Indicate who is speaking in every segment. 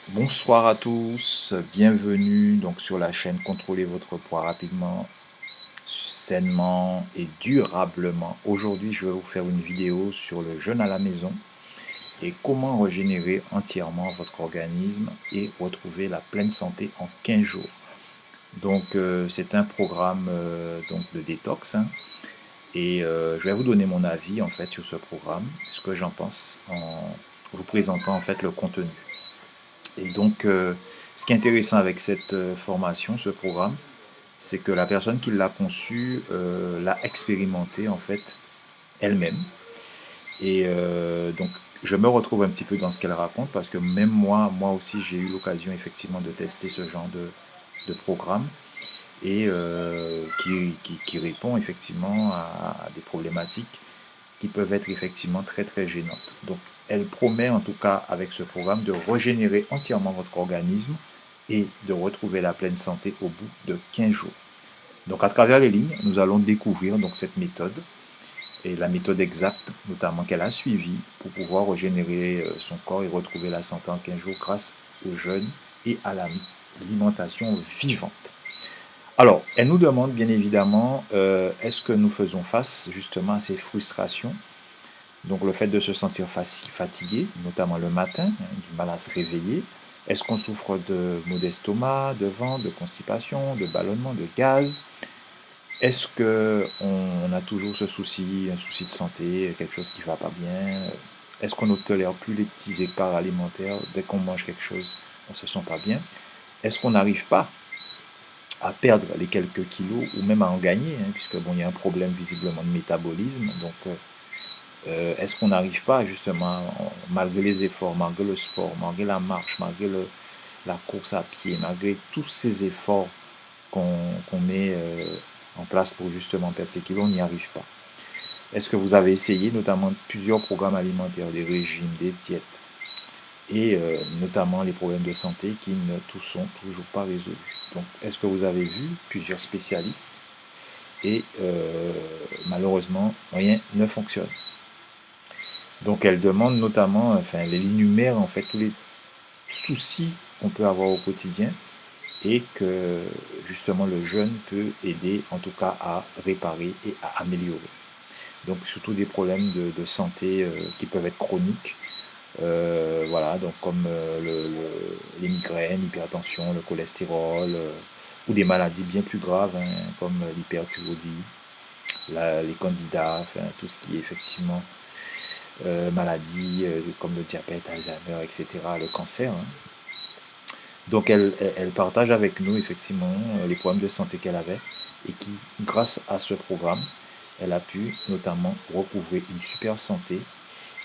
Speaker 1: Bonsoir à tous, bienvenue donc sur la chaîne Contrôlez votre poids rapidement, sainement et durablement. Aujourd'hui, je vais vous faire une vidéo sur le jeûne à la maison et comment régénérer entièrement votre organisme et retrouver la pleine santé en 15 jours. Donc, c'est un programme donc de détox, hein, et je vais vous donner mon avis en fait sur ce programme, ce que j'en pense en vous présentant en fait le contenu. Et donc, ce qui est intéressant avec cette formation, ce programme, c'est que la personne qui l'a conçu l'a expérimenté en fait elle-même. Et donc, je me retrouve un petit peu dans ce qu'elle raconte parce que même moi aussi, j'ai eu l'occasion effectivement de tester ce genre de programme et qui répond effectivement à des problématiques qui peuvent être effectivement très très gênantes. Donc elle promet en tout cas avec ce programme de régénérer entièrement votre organisme et de retrouver la pleine santé au bout de 15 jours. Donc à travers les lignes, nous allons découvrir donc cette méthode et la méthode exacte notamment qu'elle a suivie pour pouvoir régénérer son corps et retrouver la santé en 15 jours grâce au jeûne et à l'alimentation vivante. Alors, elle nous demande bien évidemment, est-ce que nous faisons face justement à ces frustrations, donc le fait de se sentir fatigué, notamment le matin, hein, du mal à se réveiller. Est-ce qu'on souffre de maux d'estomac, de ventre, de constipation, de ballonnement, de gaz? Est-ce qu'on a toujours ce souci, un souci de santé, quelque chose qui ne va pas bien? Est-ce qu'on ne tolère plus les petits écarts alimentaires? Dès qu'on mange quelque chose, on ne se sent pas bien. Est-ce qu'on n'arrive pas à perdre les quelques kilos ou même à en gagner, hein, puisque bon, il y a un problème visiblement de métabolisme. Donc, est-ce qu'on n'arrive pas justement, malgré les efforts, malgré le sport, malgré la marche, malgré la course à pied, malgré tous ces efforts qu'on met en place pour justement perdre ces kilos, on n'y arrive pas? Est-ce que vous avez essayé notamment plusieurs programmes alimentaires, des régimes, des diètes, et notamment les problèmes de santé qui ne sont toujours pas résolus? Donc, est-ce que vous avez vu plusieurs spécialistes et malheureusement, rien ne fonctionne? Donc elle demande notamment, enfin elle énumère en fait tous les soucis qu'on peut avoir au quotidien et que justement le jeûne peut aider en tout cas à réparer et à améliorer. Donc surtout des problèmes de santé qui peuvent être chroniques, voilà, donc comme les migraines, l'hypertension, le cholestérol, ou des maladies bien plus graves, hein, comme l'hyperthyroïdie, les candidats, enfin tout ce qui est effectivement maladies comme le diabète, Alzheimer, etc., le cancer, hein. Donc elle partage avec nous effectivement les problèmes de santé qu'elle avait et qui, grâce à ce programme, elle a pu notamment recouvrer une super santé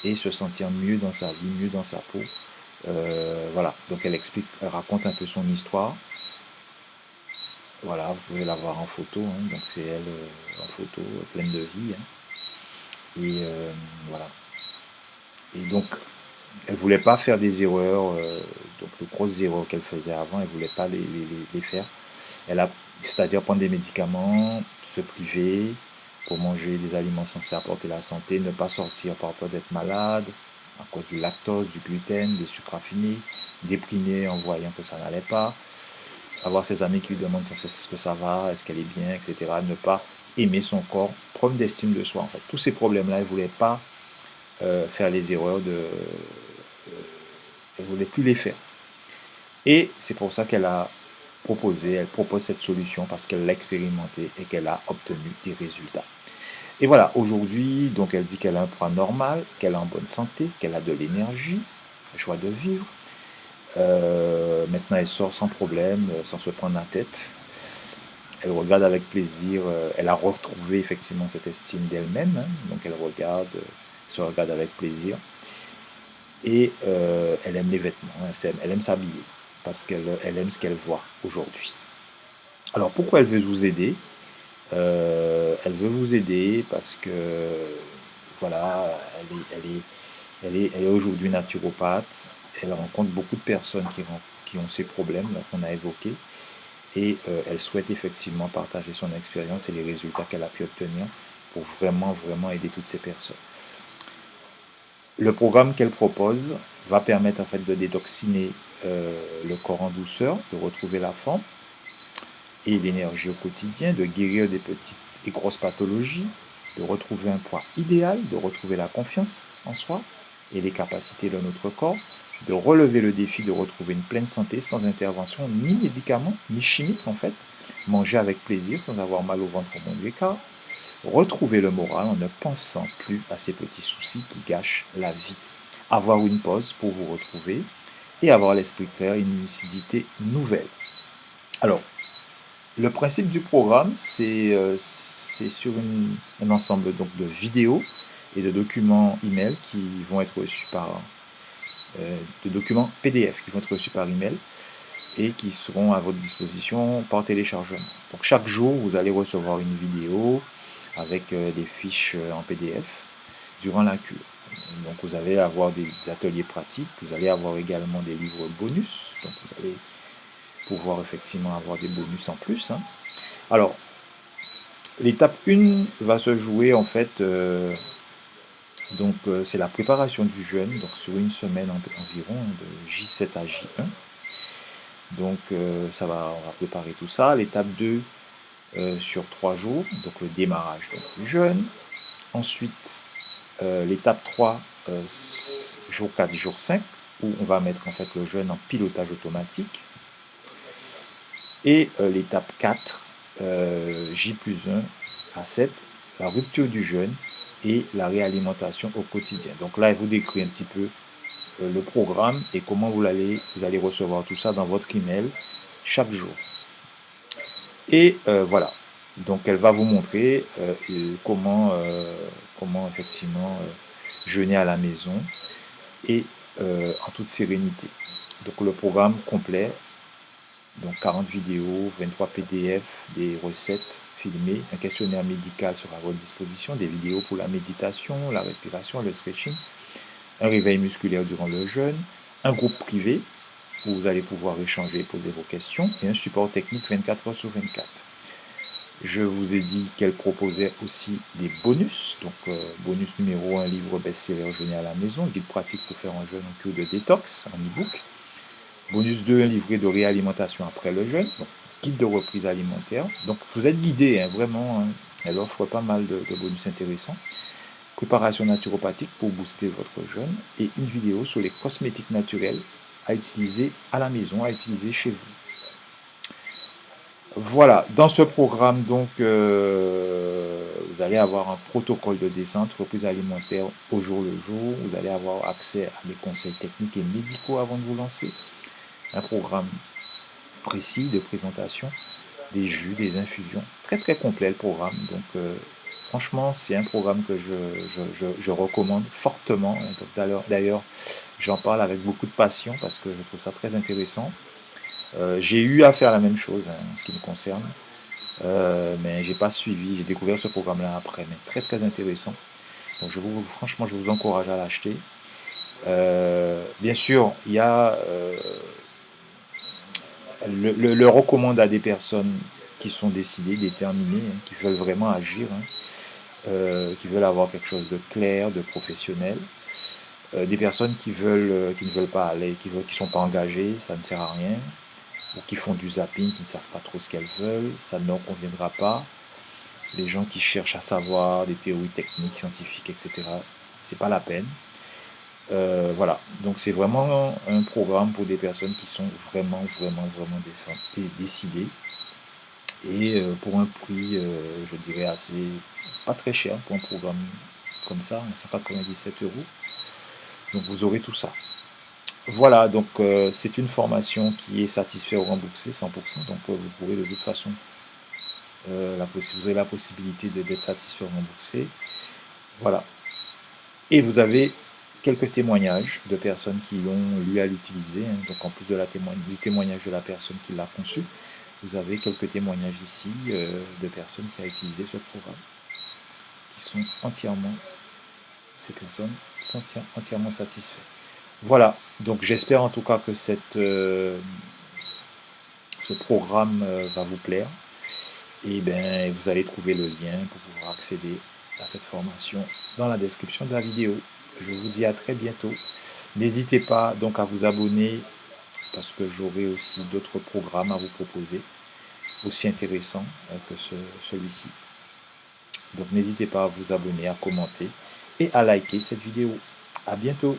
Speaker 1: et se sentir mieux dans sa vie, mieux dans sa peau. Voilà, donc elle explique, elle raconte un peu son histoire. Voilà, vous pouvez la voir en photo, hein. Donc c'est elle en photo, pleine de vie, hein. Et voilà. Et donc elle voulait pas faire des erreurs, donc de grosses erreurs qu'elle faisait avant, elle voulait pas les faire. Elle a, c'est-à-dire prendre des médicaments, se priver pour manger des aliments censés apporter la santé, ne pas sortir par peur d'être malade à cause du lactose, du gluten, des sucres raffinés, déprimé en voyant que ça n'allait pas, avoir ses amis qui lui demandent sans cesse est-ce que ça va, est-ce qu'elle est bien, etc. Ne pas aimer son corps, problème d'estime de soi en fait. Tous ces problèmes-là, elle ne voulait pas faire les erreurs elle ne voulait plus les faire. Et c'est pour ça elle propose cette solution parce qu'elle l'a expérimenté et qu'elle a obtenu des résultats. Et voilà, aujourd'hui, donc elle dit qu'elle a un poids normal, qu'elle est en bonne santé, qu'elle a de l'énergie, joie de vivre. Maintenant, elle sort sans problème, sans se prendre la tête. Elle regarde avec plaisir. Elle a retrouvé effectivement cette estime d'elle-même, hein. Donc elle regarde, se regarde avec plaisir. Et elle aime les vêtements, hein, elle aime s'habiller parce qu'elle aime ce qu'elle voit aujourd'hui. Alors pourquoi elle veut vous aider? Elle veut vous aider parce que voilà, elle est aujourd'hui naturopathe. Elle rencontre beaucoup de personnes qui ont ces problèmes qu'on a évoqués et elle souhaite effectivement partager son expérience et les résultats qu'elle a pu obtenir pour vraiment, vraiment aider toutes ces personnes. Le programme qu'elle propose va permettre en fait de détoxiner le corps en douceur, de retrouver la forme et l'énergie au quotidien, de guérir des petites et grosses pathologies, de retrouver un poids idéal, de retrouver la confiance en soi et les capacités de notre corps, de relever le défi de retrouver une pleine santé sans intervention ni médicaments, ni chimiques en fait, manger avec plaisir sans avoir mal au ventre au bon du quart, retrouver le moral en ne pensant plus à ces petits soucis qui gâchent la vie, avoir une pause pour vous retrouver et avoir l'esprit clair et une lucidité nouvelle. Alors, le principe du programme, c'est sur un ensemble donc de vidéos et de documents email qui vont être reçus par de documents PDF qui vont être reçus par email et qui seront à votre disposition par téléchargement. Donc chaque jour, vous allez recevoir une vidéo avec des fiches en PDF durant la cure. Donc vous allez avoir des ateliers pratiques, vous allez avoir également des livres bonus, donc vous allez pouvoir effectivement avoir des bonus en plus. Hein. Alors, l'étape 1 va se jouer en fait, c'est la préparation du jeûne, donc sur une semaine environ, de J7 à J1. Donc on va préparer tout ça. L'étape 2 sur 3 jours, donc le démarrage donc, du jeûne. Ensuite, l'étape 3, jour 4, jour 5, où on va mettre en fait le jeûne en pilotage automatique. Et l'étape 4, J+1 à 7, la rupture du jeûne et la réalimentation au quotidien. Donc là, elle vous décrit un petit peu le programme et comment vous allez recevoir tout ça dans votre email chaque jour. Et voilà, donc elle va vous montrer comment effectivement jeûner à la maison et en toute sérénité. Donc le programme complet, donc 40 vidéos, 23 PDF, des recettes filmées, un questionnaire médical sera à votre disposition, des vidéos pour la méditation, la respiration, le stretching, un réveil musculaire durant le jeûne, un groupe privé où vous allez pouvoir échanger et poser vos questions, et un support technique 24 heures sur 24. Je vous ai dit qu'elle proposait aussi des bonus, donc bonus numéro 1, livre best-seller jeûner à la maison, guide pratique pour faire un jeûne en cure de détox en e-book. Bonus 2, un livret de réalimentation après le jeûne, donc guide de reprise alimentaire. Donc vous êtes guidé, hein, vraiment, hein, elle offre pas mal de bonus intéressants. Préparation naturopathique pour booster votre jeûne et une vidéo sur les cosmétiques naturels à utiliser à la maison, à utiliser chez vous. Voilà, dans ce programme, donc, vous allez avoir un protocole de descente, reprise alimentaire au jour le jour. Vous allez avoir accès à des conseils techniques et médicaux avant de vous lancer. Un programme précis de présentation, des jus, des infusions. Très très complet le programme. Donc franchement, c'est un programme que je recommande fortement. D'ailleurs, j'en parle avec beaucoup de passion parce que je trouve ça très intéressant. J'ai eu à faire la même chose en ce qui me concerne, mais j'ai pas suivi. J'ai découvert ce programme-là après, mais très très intéressant. Donc franchement, je vous encourage à l'acheter. Bien sûr, il y a le recommande à des personnes qui sont décidées, déterminées, hein, qui veulent vraiment agir, hein, qui veulent avoir quelque chose de clair, de professionnel. Des personnes qui ne veulent pas aller, qui ne sont pas engagées, ça ne sert à rien, ou qui font du zapping, qui ne savent pas trop ce qu'elles veulent, ça ne leur conviendra pas. Les gens qui cherchent à savoir des théories techniques, scientifiques, etc., c'est pas la peine. Voilà, donc c'est vraiment un programme pour des personnes qui sont vraiment décidées et pour un prix, je dirais assez, pas très cher pour un programme comme ça, 197 €. Donc vous aurez tout ça. Voilà, donc c'est une formation qui est satisfait ou remboursée 100%, donc vous pourrez de toute façon, vous avez la possibilité d'être satisfait ou remboursé. Voilà. Et vous avez quelques témoignages de personnes qui ont eu à l'utiliser, hein. Donc en plus de du témoignage de la personne qui l'a conçu, vous avez quelques témoignages ici de personnes qui ont utilisé ce programme, qui sont ces personnes sont entièrement satisfaites. Voilà, donc j'espère en tout cas que ce programme va vous plaire. Et bien, vous allez trouver le lien pour pouvoir accéder à cette formation dans la description de la vidéo. Je vous dis à très bientôt. N'hésitez pas donc à vous abonner parce que j'aurai aussi d'autres programmes à vous proposer, aussi intéressants que celui-ci. Donc n'hésitez pas à vous abonner, à commenter et à liker cette vidéo. À bientôt.